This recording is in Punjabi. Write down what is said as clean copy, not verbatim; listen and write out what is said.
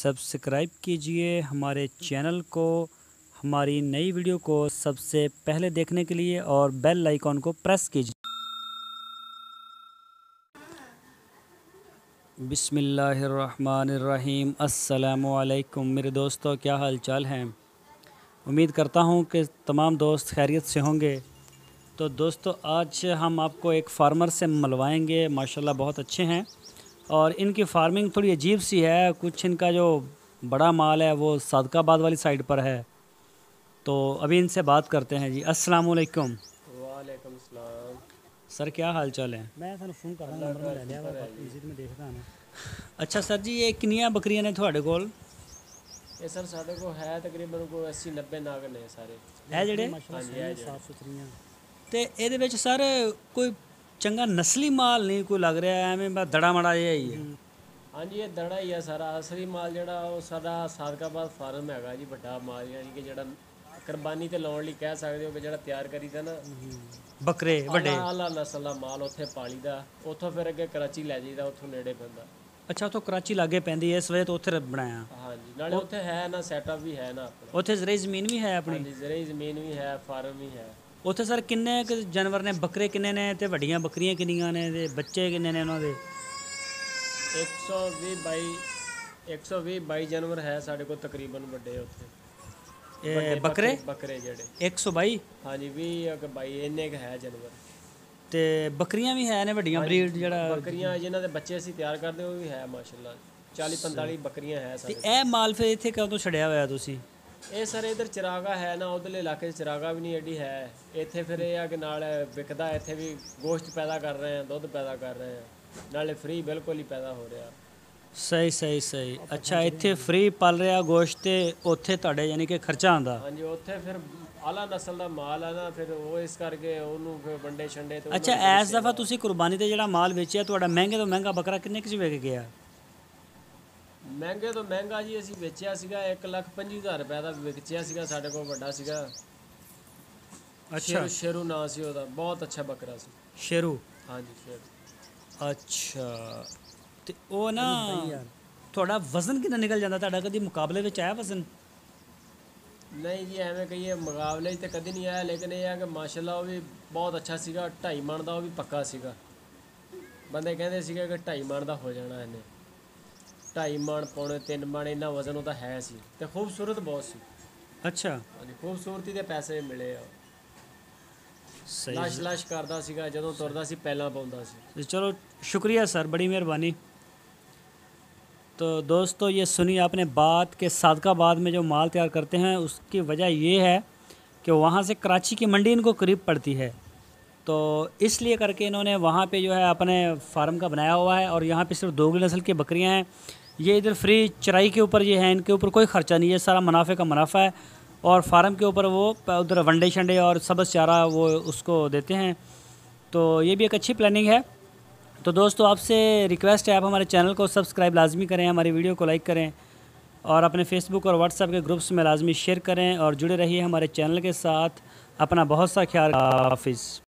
सब्सक्राइब कीजिए हमारे चैनल को, हमारी नई वीडियो को सबसे पहले देखने के लिए और बेल आइकॉन को प्रेस कीजिए। बिस्मिल्लाहिर्रहमानिर्रहीम। अस्सलामु अलैकुम मेरे दोस्तों, क्या हाल चाल हैं। उम्मीद करता हूं कि तमाम दोस्त खैरियत से होंगे। तो दोस्तों, आज हम आपको एक फार्मर से मिलवाएंगे। माशाल्लाह बहुत अच्छे हैं और इनकी फार्मिंग थोड़ी अजीब सी है। कुछ इनका जो बड़ा माल है वो सादकाबाद वाली साइड पर है। तो अभी इनसे बात करते हैं जी। अस्सलाम वालेकुम। वालेकुम सलाम। सर क्या हाल चाल है। मैं ਤੁਹਾਨੂੰ ਫੋਨ ਕਰਦਾ ਨੰਬਰ ਮੈਂ ਲੈ ਲਿਆ ਵਾ ਵਿਜ਼ਿਟ में देखदा ना। अच्छा सर जी, ये किनिया बकरियां ने ਤੁਹਾਡੇ ਕੋਲ? ਇਹ ਸਰ ਸਾਡੇ ਕੋਲ ਹੈ ਤਕਰੀਬਨ ਕੋਈ 80 90 ਨਾਗ ਨੇ ਸਾਰੇ। ਇਹ ਜਿਹੜੇ ਹਾਂਜੀ ਸਾਫ ਸੁਥਰੀਆਂ ਤੇ ਇਹਦੇ ਵਿੱਚ ਸਰ ਕੋਈ ਚੰਗਾ ਨਸਲੀ ਮਾਲ ਨਹੀਂ ਕੋਈ ਲੱਗ ਰਿਹਾ, ਐਵੇਂ ਬਸ ਦੜਾ ਮੜਾ ਜਿਹਾ ਹੀ ਹੈ। ਹਾਂਜੀ, ਇਹ ਦੜਾ ਹੀ ਆ ਸਾਰਾ। ਅਸਲੀ ਮਾਲ ਜਿਹੜਾ ਉਹ ਸਾਡਾ ਸਾਦਕਾਬਾਦ ਫਾਰਮ ਹੈਗਾ ਜੀ, ਵੱਡਾ ਮਾਲ ਯਾਨੀ ਕਿ ਜਿਹੜਾ ਕੁਰਬਾਨੀ ਤੇ ਲਾਉਣ ਲਈ ਕਹਿ ਸਕਦੇ ਹੋ ਕਿ ਜਿਹੜਾ ਤਿਆਰ ਕਰੀਦਾ ਨਾ ਬੱਕਰੇ ਵੱਡੇ ਆਲਾ ਨਸਲ ਦਾ ਮਾਲ ਉੱਥੇ ਪਾਲੀਦਾ, ਉੱਥੋਂ ਫਿਰ ਅੱਗੇ ਕਰਾਚੀ ਲੈ ਜਾਈਦਾ, ਉੱਥੋਂ ਨੇੜੇ ਪੈਂਦਾ। ਅੱਛਾ, ਉੱਥੋਂ ਕਰਾਚੀ ਲਾਗੇ ਪੈਂਦੀ ਹੈ, ਇਸ ਵਜ੍ਹਾ ਤੋਂ ਉੱਥੇ ਬਣਾਇਆ। ਹਾਂਜੀ, ਨਾਲੇ ਉੱਥੇ ਹੈ ਨਾ ਸੈਟਅਪ ਵੀ ਹੈ ਨਾ ਆਪਣਾ। ਉੱਥੇ ਜ਼ਰਈ ਜ਼ਮੀਨ ਵੀ ਹੈ ਆਪਣੀ? ਹਾਂਜੀ, ਜ਼ਰਈ ਜ਼ਮੀਨ ਵੀ ਹੈ, ਫਾਰਮ ਵੀ ਹੈ। ਉੱਥੇ ਸਰ ਕਿੰਨੇ ਕੁ ਜਾਨਵਰ ਨੇ? ਬੱਕਰੇ ਕਿੰਨੇ ਨੇ ਤੇ ਵੱਡੀਆਂ ਬੱਕਰੀਆਂ ਕਿੰਨੀਆਂ ਨੇ ਤੇ ਬੱਚੇ ਕਿੰਨੇ ਨੇ ਉਹਨਾਂ ਦੇ? 120 22 ਜਾਨਵਰ ਹੈ ਸਾਡੇ ਕੋਲ ਤਕਰੀਬਨ ਵੱਡੇ ਉੱਥੇ। ਇਹ ਬੱਕਰੇ ਜਿਹੜੇ 122? ਹਾਂਜੀ 20 ਕਿ 22 ਇੰਨੇ ਕ ਹੈ ਜਾਨਵਰ। ਤੇ ਬੱਕਰੀਆਂ ਵੀ ਹੈ ਨੇ ਵੱਡੀਆਂ ਬਰੀਡ? ਜਿਹੜਾ ਬੱਕਰੀਆਂ ਜਿਨ੍ਹਾਂ ਦੇ ਬੱਚੇ ਅਸੀਂ ਤਿਆਰ ਕਰਦੇ ਉਹ ਵੀ ਹੈ ਮਾਸ਼ਾਅੱਲਾ। 40 45 ਬੱਕਰੀਆਂ ਹੈ ਤੇ ਇਹ ਮਾਲ ਫਿਰ ਇੱਥੇ ਕਦੋਂ ਛੜਿਆ ਹੋਇਆ ਤੁਸੀਂ? ਇਹ ਸਰ ਇਧਰ ਚਰਾਗਾ ਹੈ ਨਾ, ਉਧਰਲੇ ਇਲਾਕੇ 'ਚ ਚਰਾਗਾ ਵੀ ਨਹੀਂ ਐਡੀ ਹੈ। ਇੱਥੇ ਫਿਰ ਇਹ ਆ ਕਿ ਨਾਲ ਵਿਕਦਾ, ਇੱਥੇ ਵੀ ਗੋਸ਼ਤ ਪੈਦਾ ਕਰ ਰਹੇ ਆ, ਦੁੱਧ ਪੈਦਾ ਕਰ ਰਹੇ ਆ, ਨਾਲੇ ਫ੍ਰੀ ਬਿਲਕੁਲ ਹੀ ਪੈਦਾ ਹੋ ਰਿਹਾ। ਸਹੀ। ਅੱਛਾ, ਇੱਥੇ ਫ੍ਰੀ ਪਲ ਰਿਹਾ ਗੋਸ਼ਤ ਤੇ ਉੱਥੇ ਤੁਹਾਡੇ ਯਾਨੀ ਕਿ ਖਰਚਾ ਆਉਂਦਾ? ਹਾਂਜੀ, ਉੱਥੇ ਫਿਰ ਆਲਾ ਨਸਲ ਦਾ ਮਾਲ ਹੈ ਨਾ, ਫਿਰ ਉਹ ਇਸ ਕਰਕੇ ਉਹਨੂੰ ਫਿਰ ਵੰਡੇ ਛੰਡੇ ਤੇ। ਅੱਛਾ, ਇਸ ਦਫਾ ਤੁਸੀਂ ਕੁਰਬਾਨੀ ਤੇ ਜਿਹੜਾ ਮਾਲ ਵੇਚਿਆ ਤੁਹਾਡਾ ਮਹਿੰਗੇ ਤੋਂ ਮਹਿੰਗਾ ਬੱਕਰਾ ਕਿੰਨੇ ਕੁ 'ਚ ਵਿਕ ਗਿਆ? ਮਹਿੰਗੇ ਤੋਂ ਮਹਿੰਗਾ ਜੀ ਅਸੀਂ ਵੇਚਿਆ ਸੀਗਾ 1,25,000 ਰੁਪਏ ਦਾ ਵੇਚਿਆ ਸੀਗਾ। ਸਾਡੇ ਕੋਲ ਵੱਡਾ ਸੀਗਾ। ਅੱਛਾ, ਸ਼ੇਰੂ ਨਾਂ ਸੀ ਉਹਦਾ, ਬਹੁਤ ਅੱਛਾ ਬੱਕਰਾ ਸੀ। ਸ਼ੇਰੂ? ਹਾਂਜੀ ਸ਼ੇਰੂ। ਅੱਛਾ, ਤੇ ਉਹ ਨਾ ਤੁਹਾਡਾ ਵਜ਼ਨ ਕਿੰਨਾ ਨਿਕਲ ਜਾਂਦਾ? ਤੁਹਾਡਾ ਕਦੀ ਮੁਕਾਬਲੇ ਵਿੱਚ ਆਇਆ ਵਜ਼ਨ? ਨਹੀਂ ਜੀ, ਐਵੇਂ ਕਹੀਏ ਮੁਕਾਬਲੇ 'ਚ ਤਾਂ ਕਦੀ ਨਹੀਂ ਆਇਆ, ਲੇਕਿਨ ਇਹ ਆ ਕਿ ਮਾਸ਼ਾਅੱਲਾ ਉਹ ਵੀ ਬਹੁਤ ਅੱਛਾ ਸੀਗਾ। 2.5 ਮਣ ਦਾ ਉਹ ਵੀ ਪੱਕਾ ਸੀਗਾ। ਬੰਦੇ ਕਹਿੰਦੇ ਸੀਗੇ ਕਿ 2.5 ਮਣ ਦਾ ਹੋ ਜਾਣਾ ਇਹਨੇ। 2.5 ਮਣ ਪੌਣੇ 3 ਮਣ ਇੰਨਾ ਵਜ਼ਨ ਉਹਦਾ ਹੈ ਸੀ ਤੇ ਖੂਬਸੂਰਤ ਬਹੁਤ ਸੀ। ਅੱਛਾ, ਹਾਂਜੀ, ਖੂਬਸੂਰਤੀ ਦੇ ਪੈਸੇ ਮਿਲੇ ਆ। सही। ਲਾਸ਼ ਕਰਦਾ ਸੀਗਾ ਜਦੋਂ ਤੁਰਦਾ ਸੀ, ਪਹਿਲਾਂ ਪਾਉਂਦਾ ਸੀ। चलो शुक्रिया सर, बड़ी मेहरबानी। तो दोस्तों, ये सुनिए आपने बात के सादकाबाद में जो माल तैयार करते हैं उसकी वजह ये है कि वहाँ से कराची की मंडी इनको करीब पड़ती है, तो इसलिए करके इन्होंने वहाँ पे जो है अपने फार्म का बनाया हुआ है। और यहाँ पे सिर्फ दोगली नस्ल की बकरियाँ हैं। ये इधर फ्री चराई के ऊपर ये है, इनके ऊपर कोई ख़र्चा नहीं है, सारा मुनाफे का मुनाफा है। और फार्म के ऊपर वो उधर वंडे शंडे और सब्ज़ चारा वो उसको देते हैं। तो ये भी एक अच्छी प्लानिंग है। तो दोस्तों, आपसे रिक्वेस्ट है, आप हमारे चैनल को सब्सक्राइब लाजमी करें, हमारी वीडियो को लाइक करें और अपने फेसबुक और व्हाट्सएप के ग्रुप्स में लाजमी शेयर करें और जुड़े रहिए हमारे चैनल के साथ। अपना बहुत सा ख्याल। हाफिज़।